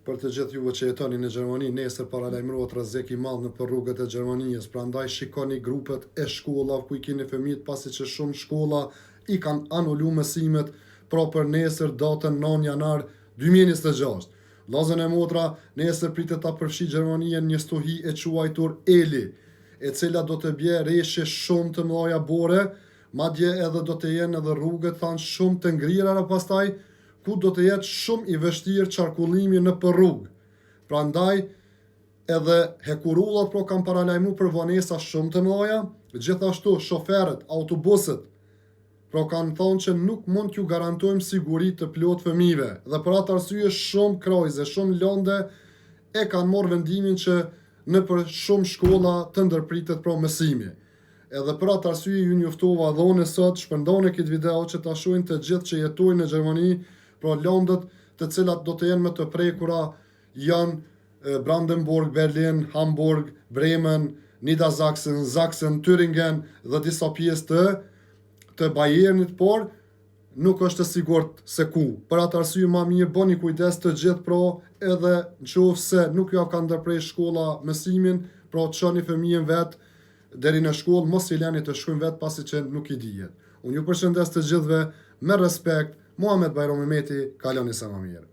Për të gjithë juve që jetoni në Gjermani, nesër paralajmërohet rrezik i madh nëpër rrugët e Gjermanisë. Prandaj shikoni grupet e shkollave ku i keni fëmijët, pasi që shumë shkolla i kanë anuluar mësimet për nesër datën 9 janar 2026. Vllazën e motra, nesër pritet ta përfshi Gjermania një stuhi e quajtur Eli, e cila do të bje reshje shumë të mëdha bore, madje edhe do të jenë edhe rrugët shumë të ngrira pastaj, ku do të jetë shumë i vështirë qarkullimi në për rrugë. Prandaj edhe hekurullat kanë paralajmëruar për vonesa shumë të mëdha, gjithashtu shoferët, autobuset kanë thonë që nuk mund t'ju garantojmë siguri të plot fëmijëve, dhe për atë arsye shumë krojze, shumë lënde e kanë marrë vendimin që në për shumë shkolla të ndërpritet mësimi. Edhe për atë arsye ju njoftova dhone sot, shpërndoni këtë video që ta shohin të gjithë që jetojnë në Gjermani, lëndët të cilat do të jenë më të prekura janë Brandenburg, Berlin, Hamburg, Bremen, Niedersachsen, Sachsen, Thüringen dhe disa pjesë të Bayernit, por nuk është e sigurt se ku. Për atë arsye më mirë bëni kujdes të gjithë, edhe nëse nuk ju ka ndërprer shkolla mësimin, çoni fëmijën vet deri në shkollë, mos i lani të shkojnë vet pasi që nuk i dihet. Unë ju përshëndes të gjithëve me respekt. Muhamet Bajram Mehmeti, kaloni sa më mirë.